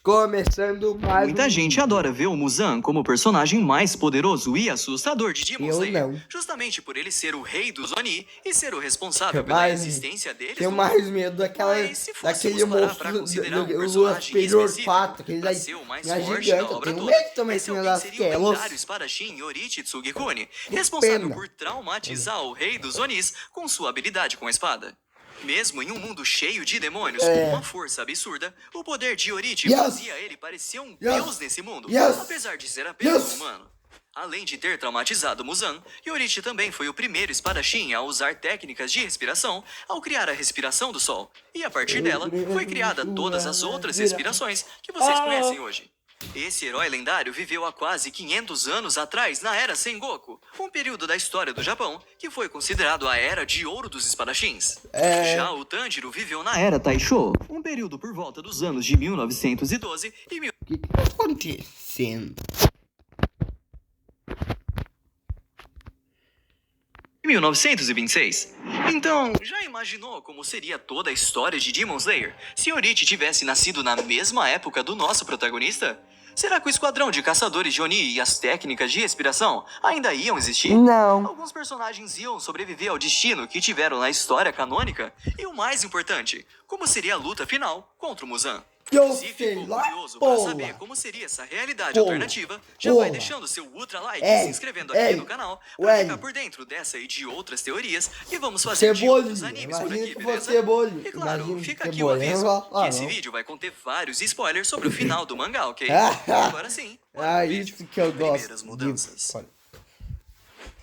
Começando mais Muita gente adora ver o Muzan como o personagem mais poderoso e assustador de Demon Slayer, justamente por ele ser o rei dos Oni e ser o responsável pela existência deles. Tenho mais medo daquele monstro do Lua Superior 4, aquele daí é gigante. Eu tenho medo também de cima das telas. O espadachim Yorichi Tsugikuni, responsável por traumatizar o rei dos Onis com sua habilidade com a espada. Mesmo em um mundo cheio de demônios com uma força absurda, o poder de Yorichi fazia ele parecer um deus nesse mundo, apesar de ser apenas humano. Além de ter traumatizado Muzan, Yorichi também foi o primeiro espadachim a usar técnicas de respiração ao criar a respiração do sol. E a partir dela, foi criada todas as outras respirações que vocês conhecem hoje. Esse herói lendário viveu há quase 500 anos atrás na Era Sengoku, um período da história do Japão que foi considerado a Era de Ouro dos Espadachins. Já o Tanjiro viveu na Era Taisho, um período por volta dos anos de 1912 e... O que tá acontecendo? 1926. Então, já imaginou como seria toda a história de Demon Slayer se Yorichi tivesse nascido na mesma época do nosso protagonista? Será que o esquadrão de caçadores de Oni e as técnicas de respiração ainda iam existir? Não. Alguns personagens iam sobreviver ao destino que tiveram na história canônica? E o mais importante, como seria a luta final contra o Muzan? Se ficou curioso para saber como seria essa realidade alternativa, já vai deixando seu ultra like e se inscrevendo aqui no canal para ficar por dentro dessa e de outras teorias que vamos fazer de outros animes por aqui, beleza? E claro, fica aqui o aviso que esse vídeo vai conter vários spoilers sobre o final do mangá, ok? Agora sim, isso que eu gosto. primeiras mudanças.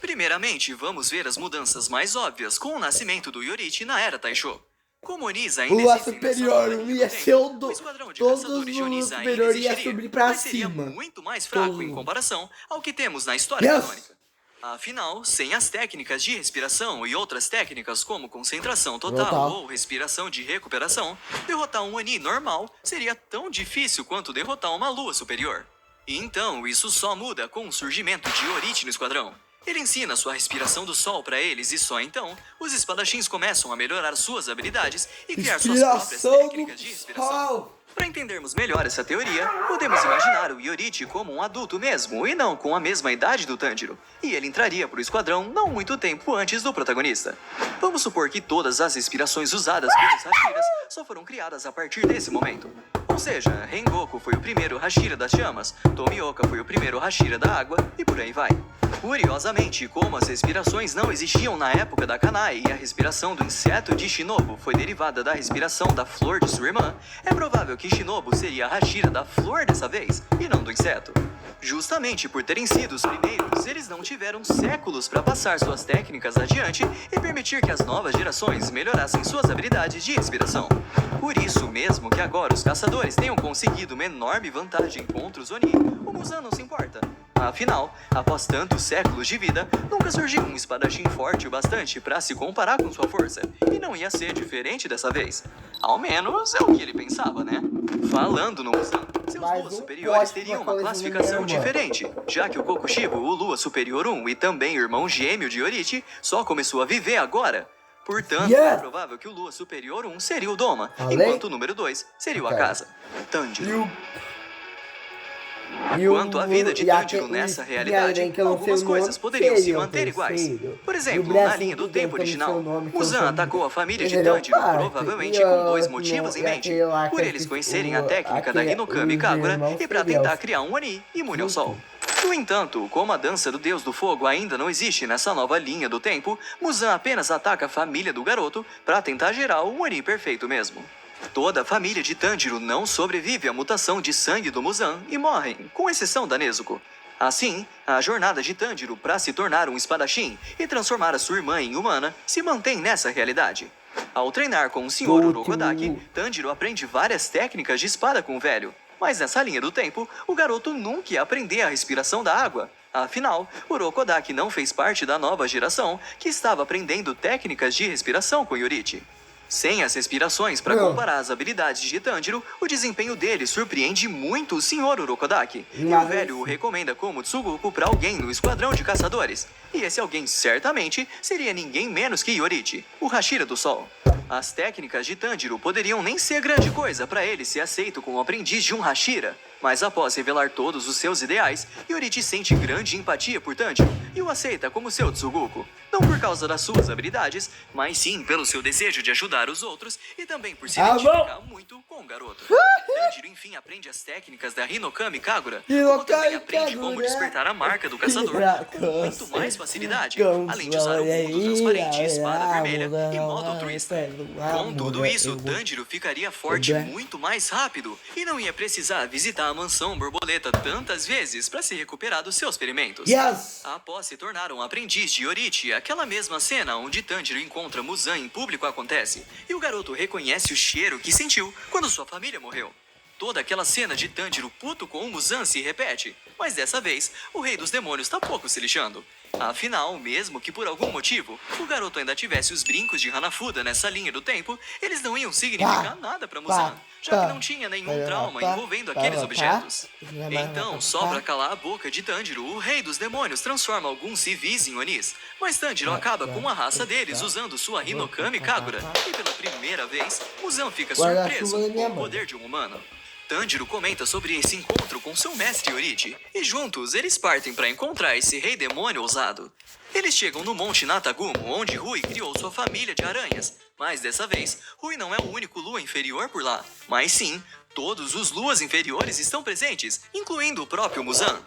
Primeiramente, vamos ver as mudanças mais óbvias com o nascimento do Yorichi na Era Taisho. Como Onis ainda o Lua Superior ia ser o do... Todos os Lua Superior ia subir pra seria cima. muito mais fraco em comparação ao que temos na história canônica. Afinal, sem as técnicas de respiração e outras técnicas como concentração total ou respiração de recuperação, derrotar um Oni normal seria tão difícil quanto derrotar uma Lua Superior. E então, isso só muda com o surgimento de Yorichi no esquadrão. Ele ensina sua respiração do sol para eles e só então, os espadachins começam a melhorar suas habilidades e criar suas próprias técnicas de respiração. Para entendermos melhor essa teoria, podemos imaginar o Yorichi como um adulto mesmo e não com a mesma idade do Tanjiro. E ele entraria para o esquadrão não muito tempo antes do protagonista. Vamos supor que todas as respirações usadas pelos Hashiras só foram criadas a partir desse momento. Ou seja, Rengoku foi o primeiro Hashira das chamas, Tomioka foi o primeiro Hashira da água e por aí vai. Curiosamente, como as respirações não existiam na época da Kanai e a respiração do inseto de Shinobu foi derivada da respiração da flor de sua irmã, é provável que Shinobu seria a Hashira da flor dessa vez, e não do inseto. Justamente por terem sido os primeiros, eles não tiveram séculos para passar suas técnicas adiante e permitir que as novas gerações melhorassem suas habilidades de respiração. Por isso mesmo que agora os caçadores tenham conseguido uma enorme vantagem contra os Oni, o Muzan não se importa. Afinal, após tantos séculos de vida, nunca surgiu um espadachim forte o bastante para se comparar com sua força, e não ia ser diferente dessa vez. Ao menos é o que ele pensava, né? Falando no Muzan, seus Luas superiores teriam uma classificação diferente, já que o Kokushibo, o Lua Superior 1 e também irmão gêmeo de Yorichi, só começou a viver agora. Portanto, é provável que o Lua Superior 1 seria o Doma, enquanto o número 2 seria o Akaza. Tanjiro. Quanto à vida de Tanjiro nessa realidade, algumas coisas poderiam se manter iguais. Por exemplo, na linha do tempo original, Muzan atacou a família de Tanjiro provavelmente com dois motivos em mente. Por eles conhecerem a técnica da Hinokami Kagura e para tentar criar um Oni imune ao sol. No entanto, como a dança do deus do fogo ainda não existe nessa nova linha do tempo, Muzan apenas ataca a família do garoto para tentar gerar o Oni perfeito mesmo. Toda a família de Tanjiro não sobrevive à mutação de sangue do Muzan e morrem, com exceção da Nezuko. Assim, a jornada de Tanjiro para se tornar um espadachim e transformar a sua irmã em humana se mantém nessa realidade. Ao treinar com o Sr. Urokodaki, Tanjiro aprende várias técnicas de espada com o velho. Mas nessa linha do tempo, o garoto nunca ia aprender a respiração da água. Afinal, Urokodaki não fez parte da nova geração que estava aprendendo técnicas de respiração com Yorichi. Sem as respirações para comparar as habilidades de Tanjiro, o desempenho dele surpreende muito o Sr. Urokodaki. E o velho o recomenda como Tsugoku para alguém no esquadrão de caçadores. E esse alguém certamente seria ninguém menos que Yorichi, o Hashira do Sol. As técnicas de Tanjiro poderiam nem ser grande coisa para ele ser aceito como aprendiz de um Hashira, mas após revelar todos os seus ideais, Yorite sente grande empatia por Tanjiro e o aceita como seu Tsuguko. Não por causa das suas habilidades, mas sim pelo seu desejo de ajudar os outros e também por se identificar muito com o garoto. Tanjiro enfim aprende as técnicas da Hinokami Kagura, como também aprende como despertar a marca do caçador com muito mais facilidade, além de usar o mundo transparente, espada vermelha e modo twister. Com tudo isso, Tanjiro ficaria forte muito mais rápido e não ia precisar visitar a mansão borboleta tantas vezes para se recuperar dos seus ferimentos. Após se tornar um aprendiz de Yorite, aquela mesma cena onde Tanjiro encontra Muzan em público acontece e o garoto reconhece o cheiro que sentiu quando sua família morreu. Toda aquela cena de Tanjiro puto com o Muzan se repete, mas dessa vez, o Rei dos Demônios tá pouco se lixando. Afinal, mesmo que por algum motivo, o garoto ainda tivesse os brincos de Hanafuda nessa linha do tempo, eles não iam significar nada pra Muzan, já que não tinha nenhum trauma envolvendo aqueles objetos. Então, só pra calar a boca de Tanjiro, o Rei dos Demônios transforma alguns civis em Onis, mas Tanjiro acaba com a raça deles usando sua Hinokami Kagura, e pela primeira vez, Muzan fica surpreso com o poder de um humano. Tanjiro comenta sobre esse encontro com seu mestre Yorite, e juntos eles partem para encontrar esse rei demônio ousado. Eles chegam no Monte Natagumo, onde Rui criou sua família de aranhas, mas dessa vez, Rui não é o único lua inferior por lá, mas sim, todos os luas inferiores estão presentes, incluindo o próprio Muzan.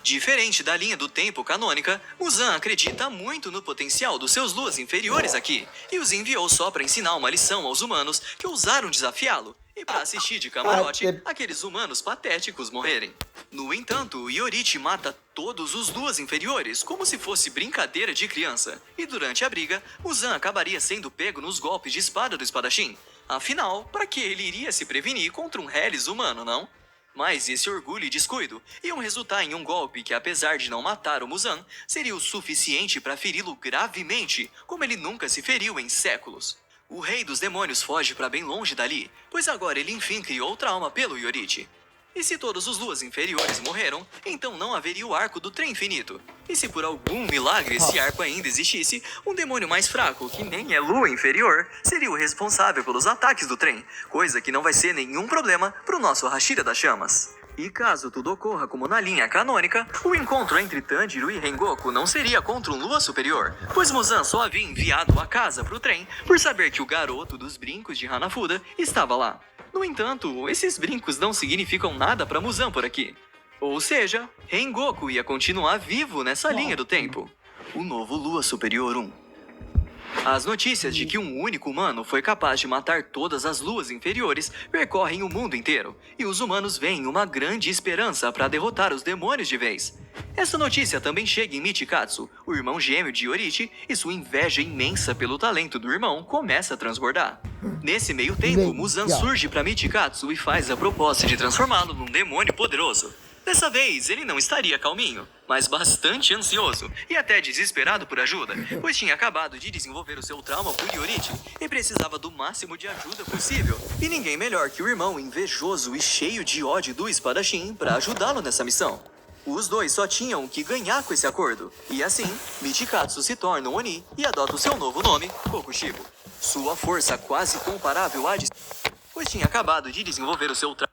Diferente da linha do tempo canônica, Muzan acredita muito no potencial dos seus luas inferiores aqui, e os enviou só para ensinar uma lição aos humanos que ousaram desafiá-lo, e para assistir de camarote aqueles humanos patéticos morrerem. No entanto, Yorite mata todos os luas inferiores como se fosse brincadeira de criança, e durante a briga, Muzan acabaria sendo pego nos golpes de espada do espadachim. Afinal, para que ele iria se prevenir contra um Hellis humano, não? Mas esse orgulho e descuido iam resultar em um golpe que, apesar de não matar o Muzan, seria o suficiente para feri-lo gravemente, como ele nunca se feriu em séculos. O Rei dos Demônios foge para bem longe dali, pois agora ele enfim criou trauma pelo Yorite. E se todos os luas inferiores morreram, então não haveria o arco do trem infinito. E se por algum milagre esse arco ainda existisse, um demônio mais fraco, que nem é lua inferior, seria o responsável pelos ataques do trem, coisa que não vai ser nenhum problema pro nosso Hashira das Chamas. E caso tudo ocorra como na linha canônica, o encontro entre Tanjiro e Rengoku não seria contra um lua superior, pois Muzan só havia enviado a casa pro trem por saber que o garoto dos brincos de Hanafuda estava lá. No entanto, esses brincos não significam nada para Muzan por aqui. Ou seja, Rengoku ia continuar vivo nessa linha do tempo. O novo Lua Superior 1. As notícias de que um único humano foi capaz de matar todas as luas inferiores percorrem o mundo inteiro, e os humanos veem uma grande esperança para derrotar os demônios de vez. Essa notícia também chega em Michikatsu, o irmão gêmeo de Yorite, e sua inveja imensa pelo talento do irmão começa a transbordar. Nesse meio tempo, Muzan surge para Michikatsu e faz a proposta de transformá-lo num demônio poderoso. Dessa vez, ele não estaria calminho, mas bastante ansioso e até desesperado por ajuda, pois tinha acabado de desenvolver o seu trauma por Yorite e precisava do máximo de ajuda possível. E ninguém melhor que o irmão invejoso e cheio de ódio do espadachim para ajudá-lo nessa missão. Os dois só tinham que ganhar com esse acordo, e assim, Michikatsu se torna um Oni e adota o seu novo nome, Kokushibo. Sua força quase comparável à de... pois tinha acabado de desenvolver o seu trauma.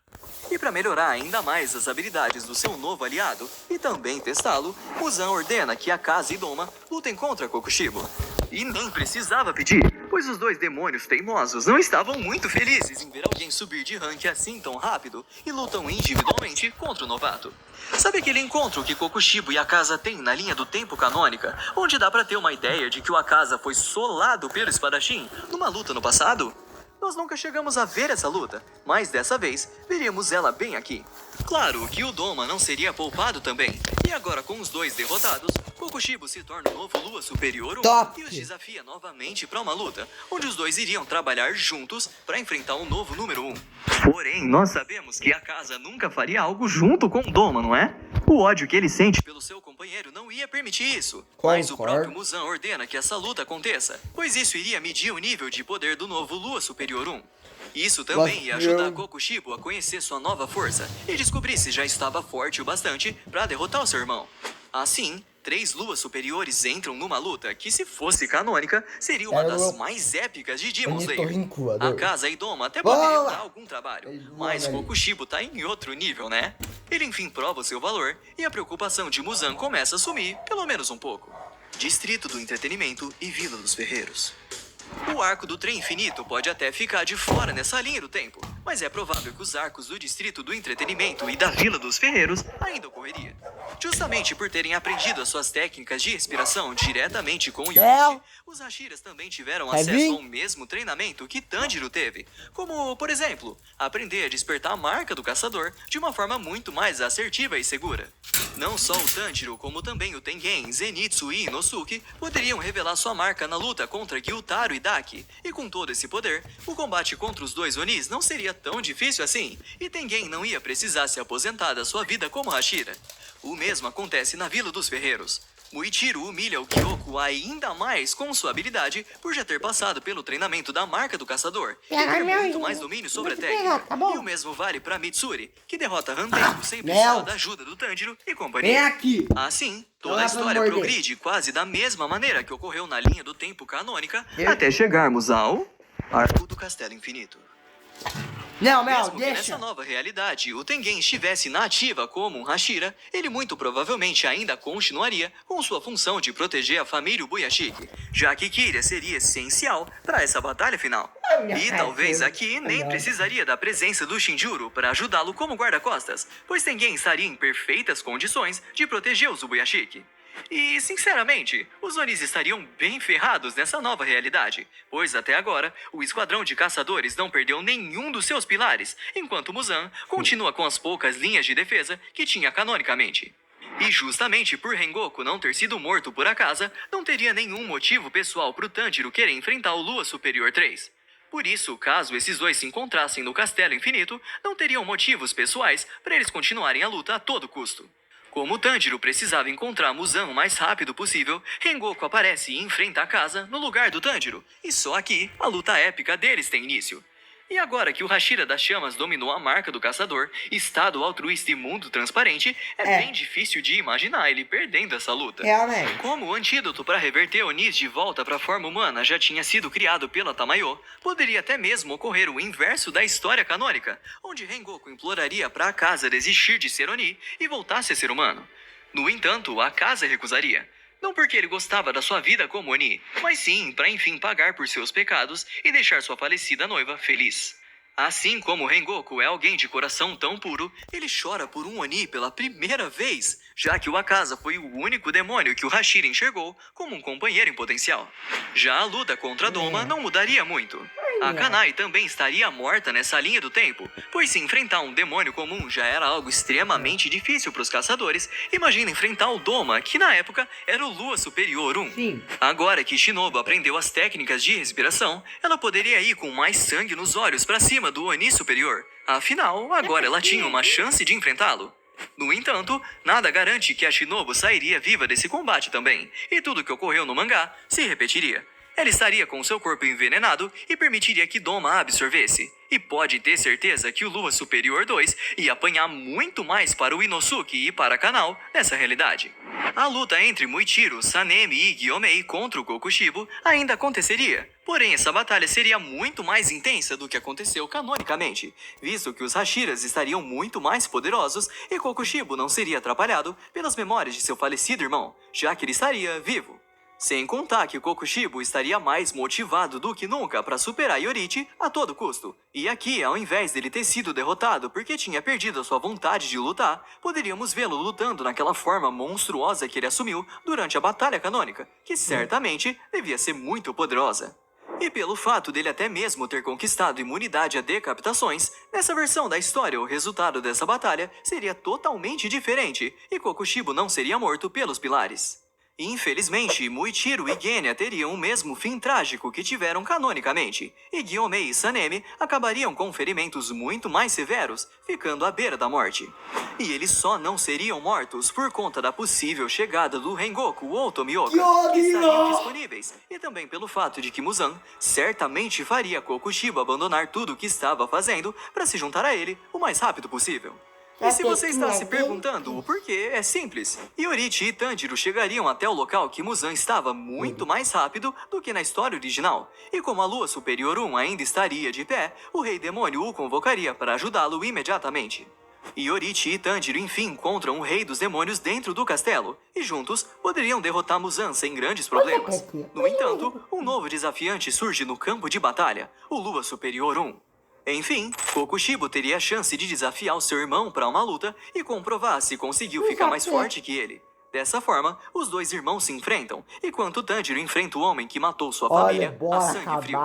E para melhorar ainda mais as habilidades do seu novo aliado, e também testá-lo, Muzan ordena que a casa e Doma lutem contra Kokushibo. E nem precisava pedir, pois os dois demônios teimosos não estavam muito felizes em ver alguém subir de rank assim tão rápido e lutam individualmente contra o novato. Sabe aquele encontro que Kokushibo e a casa têm na linha do tempo canônica, onde dá pra ter uma ideia de que o Akaza foi solado pelo espadachim numa luta no passado? Nós nunca chegamos a ver essa luta, mas dessa vez veríamos ela bem aqui. Claro que o Doma não seria poupado também, e agora com os dois derrotados, Kokushibo se torna o novo Lua Superior 1 e os desafia novamente para uma luta, onde os dois iriam trabalhar juntos para enfrentar um novo número 1. Porém, nós sabemos que a casa nunca faria algo junto com o Doma, não é? O ódio que ele sente pelo seu companheiro não ia permitir isso, mas o próprio Muzan ordena que essa luta aconteça, pois isso iria medir o nível de poder do novo Lua Superior 1. Isso também ia ajudar Kokushibo a conhecer sua nova força e descobrir se já estava forte o bastante para derrotar o seu irmão. Assim, 3 luas superiores entram numa luta que, se fosse canônica, seria uma das mais épicas de Demon Slayer. A casa Idoma até poderia dar algum trabalho, mas Kokushibo tá em outro nível, né? Ele enfim prova o seu valor e a preocupação de Muzan começa a sumir, pelo menos um pouco. Distrito do Entretenimento e Vila dos Ferreiros. O arco do trem infinito pode até ficar de fora nessa linha do tempo, mas é provável que os arcos do Distrito do Entretenimento e da Vila dos Ferreiros ainda ocorreria. Justamente por terem aprendido as suas técnicas de respiração diretamente com o Yorichi, os Hashiras também tiveram acesso ao mesmo treinamento que Tanjiro teve, como, por exemplo, aprender a despertar a marca do caçador de uma forma muito mais assertiva e segura. Não só o Tanjiro, como também o Tengen, Zenitsu e Inosuke poderiam revelar sua marca na luta contra Gyutaro e Daki, e com todo esse poder, o combate contra os dois Onis não seria tão difícil assim, e Tengen não ia precisar se aposentar da sua vida como Hashira. O mesmo acontece na Vila dos Ferreiros. Muichiro humilha o Kyoko ainda mais com sua habilidade por já ter passado pelo treinamento da marca do caçador e ter muito mais domínio sobre a técnica. E o mesmo vale para Mitsuri, que derrota Hantenko sem precisar da ajuda do Tanjiro e companhia. Assim, toda a história progride quase da mesma maneira que ocorreu na linha do tempo canônica até chegarmos ao Arco do Castelo Infinito. Não, Mesmo que deixa. nessa nova realidade o Tengen estivesse na ativa como um Hashira, ele muito provavelmente ainda continuaria com sua função de proteger a família Ubuyashiki, já que Kira seria essencial para essa batalha final. E talvez aqui nem precisaria da presença do Shinjuro para ajudá-lo como guarda-costas, pois Tengen estaria em perfeitas condições de proteger os Ubuyashiki. E, sinceramente, os Onis estariam bem ferrados nessa nova realidade, pois até agora, o esquadrão de caçadores não perdeu nenhum dos seus pilares, enquanto Muzan continua com as poucas linhas de defesa que tinha canonicamente. E justamente por Rengoku não ter sido morto por acaso, não teria nenhum motivo pessoal pro Tanjiro querer enfrentar o Lua Superior 3. Por isso, caso esses dois se encontrassem no Castelo Infinito, não teriam motivos pessoais para eles continuarem a luta a todo custo. Como Tanjiro precisava encontrar Muzan o mais rápido possível, Rengoku aparece e enfrenta a casa no lugar do Tanjiro, e só aqui a luta épica deles tem início. E agora que o Hashira das Chamas dominou a marca do caçador, estado altruísta e mundo transparente, é bem difícil de imaginar ele perdendo essa luta. Realmente. Como o antídoto para reverter Onis de volta para a forma humana já tinha sido criado pela Tamayo, poderia até mesmo ocorrer o inverso da história canônica, onde Rengoku imploraria para a casa desistir de ser Oni e voltasse a ser humano. No entanto, a casa recusaria. Não porque ele gostava da sua vida como Oni, mas sim para enfim pagar por seus pecados e deixar sua falecida noiva feliz. Assim como Rengoku é alguém de coração tão puro, ele chora por um Oni pela primeira vez, já que o Akaza foi o único demônio que o Hashira enxergou como um companheiro em potencial. Já a luta contra Doma não mudaria muito. A Kanai também estaria morta nessa linha do tempo, pois se enfrentar um demônio comum já era algo extremamente difícil para os caçadores, imagina enfrentar o Doma, que na época era o Lua Superior 1. Sim. Agora que Shinobu aprendeu as técnicas de respiração, ela poderia ir com mais sangue nos olhos para cima do Oni Superior. Afinal, agora ela tinha uma chance de enfrentá-lo. No entanto, nada garante que a Shinobu sairia viva desse combate também, e tudo que ocorreu no mangá se repetiria. Ela estaria com seu corpo envenenado e permitiria que Doma a absorvesse. E pode ter certeza que o Lua Superior 2 ia apanhar muito mais para o Inosuke e para Kanao nessa realidade. A luta entre Muichiro, Sanemi e Gyomei contra o Kokushibo ainda aconteceria. Porém, essa batalha seria muito mais intensa do que aconteceu canonicamente, visto que os Hashiras estariam muito mais poderosos e Kokushibo não seria atrapalhado pelas memórias de seu falecido irmão, já que ele estaria vivo. Sem contar que Kokushibo estaria mais motivado do que nunca para superar Yorichi a todo custo. E aqui, ao invés dele ter sido derrotado porque tinha perdido a sua vontade de lutar, poderíamos vê-lo lutando naquela forma monstruosa que ele assumiu durante a batalha canônica, que certamente devia ser muito poderosa. E pelo fato dele até mesmo ter conquistado imunidade a decapitações, nessa versão da história o resultado dessa batalha seria totalmente diferente e Kokushibo não seria morto pelos pilares. Infelizmente, Muichiro e Genya teriam o mesmo fim trágico que tiveram canonicamente, e Gyomei e Sanemi acabariam com ferimentos muito mais severos, ficando à beira da morte. E eles só não seriam mortos por conta da possível chegada do Rengoku ou Tomioka, que estariam disponíveis, e também pelo fato de que Muzan certamente faria Kokushibo abandonar tudo o que estava fazendo para se juntar a ele o mais rápido possível. E se você está se perguntando o porquê, é simples. Yorite e Tanjiro chegariam até o local que Muzan estava muito mais rápido do que na história original. E como a Lua Superior 1 ainda estaria de pé, o Rei Demônio o convocaria para ajudá-lo imediatamente. Yorite e Tanjiro enfim encontram o Rei dos Demônios dentro do castelo, e juntos poderiam derrotar Muzan sem grandes problemas. No entanto, um novo desafiante surge no campo de batalha, o Lua Superior 1. Enfim, Kokushibo teria a chance de desafiar o seu irmão para uma luta e comprovar se conseguiu ficar mais forte que ele. Dessa forma, os dois irmãos se enfrentam, enquanto Tanjiro enfrenta o homem que matou sua família a sangue frio.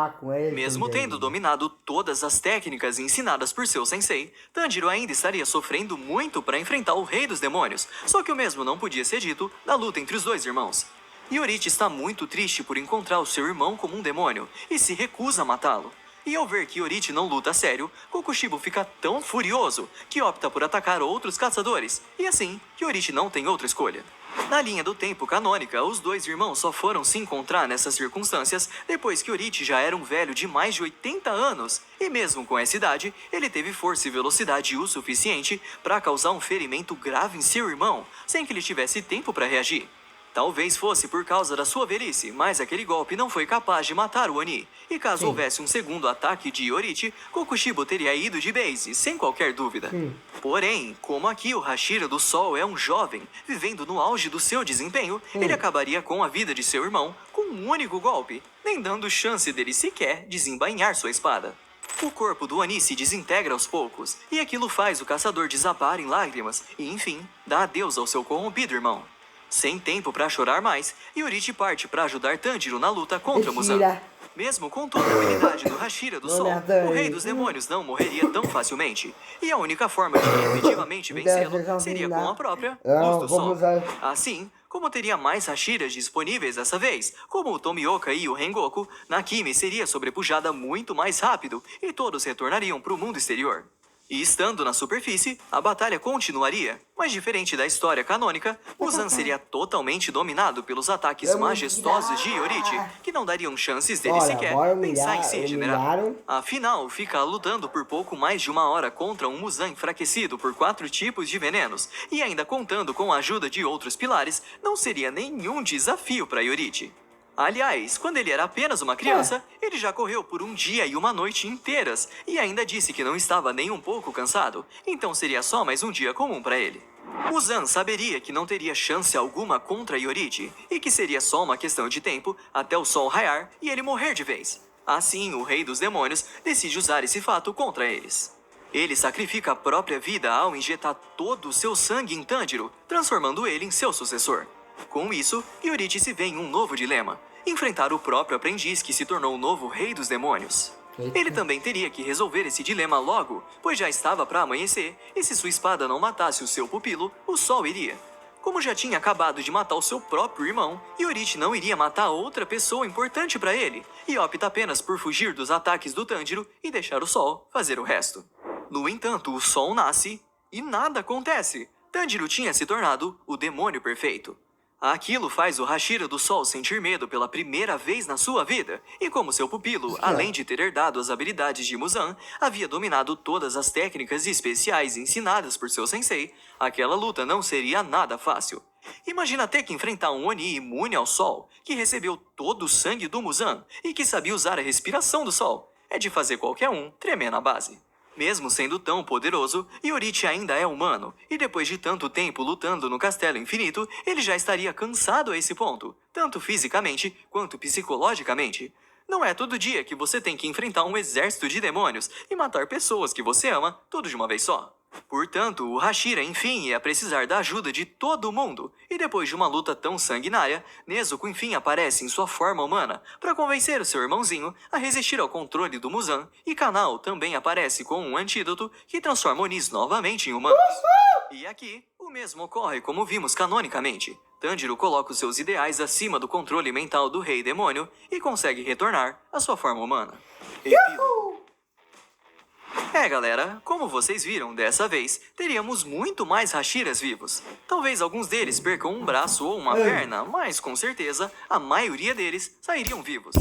Mesmo tendo dominado todas as técnicas ensinadas por seu sensei, Tanjiro ainda estaria sofrendo muito para enfrentar o Rei dos Demônios, só que o mesmo não podia ser dito da luta entre os dois irmãos. Yorite está muito triste por encontrar o seu irmão como um demônio e se recusa a matá-lo. E ao ver que Yorite não luta a sério, Kokushibo fica tão furioso que opta por atacar outros caçadores. E assim, Yorite não tem outra escolha. Na linha do tempo canônica, os dois irmãos só foram se encontrar nessas circunstâncias depois que Yorite já era um velho de mais de 80 anos. E mesmo com essa idade, ele teve força e velocidade o suficiente para causar um ferimento grave em seu irmão, sem que ele tivesse tempo para reagir. Talvez fosse por causa da sua velhice, mas aquele golpe não foi capaz de matar o Oni. E caso houvesse um segundo ataque de Yorite, Kokushibo teria ido de base, sem qualquer dúvida. Porém, como aqui o Hashira do Sol é um jovem, vivendo no auge do seu desempenho, ele acabaria com a vida de seu irmão com um único golpe, nem dando chance dele sequer desembainhar sua espada. O corpo do Oni se desintegra aos poucos, e aquilo faz o caçador desabar em lágrimas e, enfim, dá adeus ao seu corrompido irmão. Sem tempo para chorar mais, Yorite parte para ajudar Tanjiro na luta contra Muzan. Mesmo com toda a habilidade do Hashira do Sol, o Rei dos Demônios não morreria tão facilmente. E a única forma de efetivamente vencê-lo seria com a própria Luz do Sol. Assim, como teria mais Hashiras disponíveis dessa vez, como o Tomioka e o Rengoku, Nakimi seria sobrepujada muito mais rápido e todos retornariam para o mundo exterior. E estando na superfície, a batalha continuaria, mas diferente da história canônica, Muzan seria totalmente dominado pelos ataques majestosos de Yorite, que não dariam chances dele sequer pensar em se regenerar. Afinal, ficar lutando por pouco mais de uma hora contra um Muzan enfraquecido por 4 tipos de venenos, e ainda contando com a ajuda de outros pilares, não seria nenhum desafio para Yorite. Aliás, quando ele era apenas uma criança, ele já correu por um dia e uma noite inteiras e ainda disse que não estava nem um pouco cansado, então seria só mais um dia comum para ele. Muzan saberia que não teria chance alguma contra Yorite e que seria só uma questão de tempo até o sol raiar e ele morrer de vez. Assim, o Rei dos Demônios decide usar esse fato contra eles. Ele sacrifica a própria vida ao injetar todo o seu sangue em Tanjiro, transformando ele em seu sucessor. Com isso, Yorite se vê em um novo dilema: enfrentar o próprio aprendiz que se tornou o novo Rei dos Demônios. Ele também teria que resolver esse dilema logo, pois já estava para amanhecer, e se sua espada não matasse o seu pupilo, o sol iria. Como já tinha acabado de matar o seu próprio irmão, Yorite não iria matar outra pessoa importante para ele, e opta apenas por fugir dos ataques do Tanjiro e deixar o sol fazer o resto. No entanto, o sol nasce e nada acontece. Tanjiro tinha se tornado o demônio perfeito. Aquilo faz o Hashira do Sol sentir medo pela primeira vez na sua vida, e como seu pupilo, além de ter herdado as habilidades de Muzan, havia dominado todas as técnicas especiais ensinadas por seu sensei, aquela luta não seria nada fácil. Imagina ter que enfrentar um Oni imune ao Sol, que recebeu todo o sangue do Muzan e que sabia usar a respiração do Sol. É de fazer qualquer um tremer na base. Mesmo sendo tão poderoso, Yorite ainda é humano, e depois de tanto tempo lutando no Castelo Infinito, ele já estaria cansado a esse ponto, tanto fisicamente quanto psicologicamente. Não é todo dia que você tem que enfrentar um exército de demônios e matar pessoas que você ama, tudo de uma vez só. Portanto, o Hashira enfim ia precisar da ajuda de todo mundo, e depois de uma luta tão sanguinária, Nezuko enfim aparece em sua forma humana para convencer o seu irmãozinho a resistir ao controle do Muzan, e Kanao também aparece com um antídoto que transforma Onis novamente em humanos. E aqui, o mesmo ocorre como vimos canonicamente. Tanjiro coloca os seus ideais acima do controle mental do Rei Demônio e consegue retornar à sua forma humana. Epílogo. Galera, como vocês viram, dessa vez, teríamos muito mais Hashiras vivos. Talvez alguns deles percam um braço ou uma perna, mas com certeza, a maioria deles sairiam vivos.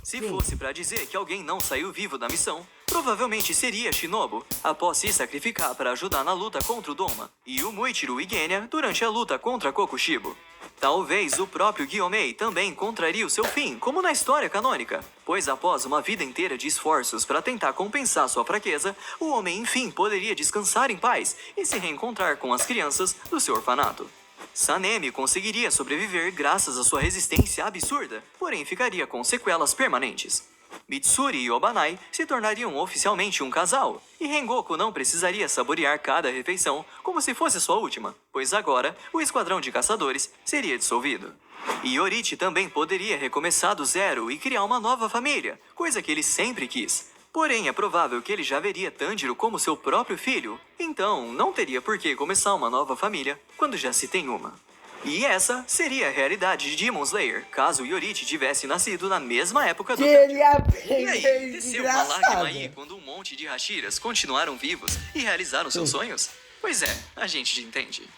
Se fosse pra dizer que alguém não saiu vivo da missão, provavelmente seria Shinobu, após se sacrificar para ajudar na luta contra o Doma, e o Muichiro e Genya durante a luta contra Kokushibo. Talvez o próprio Gyomei também encontraria o seu fim, como na história canônica, pois após uma vida inteira de esforços para tentar compensar sua fraqueza, o homem enfim poderia descansar em paz e se reencontrar com as crianças do seu orfanato. Sanemi conseguiria sobreviver graças à sua resistência absurda, porém ficaria com sequelas permanentes. Mitsuri e Obanai se tornariam oficialmente um casal, e Rengoku não precisaria saborear cada refeição como se fosse sua última, pois agora o esquadrão de caçadores seria dissolvido. E Yorichi também poderia recomeçar do zero e criar uma nova família, coisa que ele sempre quis. Porém, é provável que ele já veria Tanjiro como seu próprio filho, então não teria por que começar uma nova família quando já se tem uma. E essa seria a realidade de Demon Slayer, caso Yorichi tivesse nascido na mesma época do Tanjiro. E aí, desceu uma lágrima aí quando um monte de Hashiras continuaram vivos e realizaram seus sonhos? Pois é, a gente entende.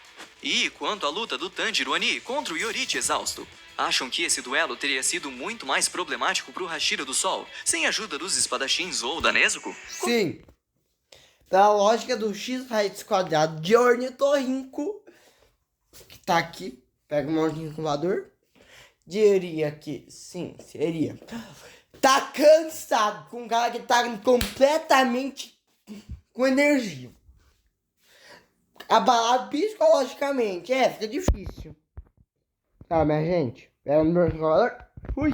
E quanto à luta do Tanjiro Oni contra o Yorichi exausto? Acham que esse duelo teria sido muito mais problemático pro Hashira do Sol, sem a ajuda dos espadachins ou da Nezuko? Sim. Da lógica do x² de ornitorrinco, que tá aqui, pega um ornitorrinco voador, diria que sim, seria. Tá cansado, com um cara que tá completamente com energia. Abalado psicologicamente, fica difícil. Tá, minha gente? Pega um ornitorrinco voador, fui.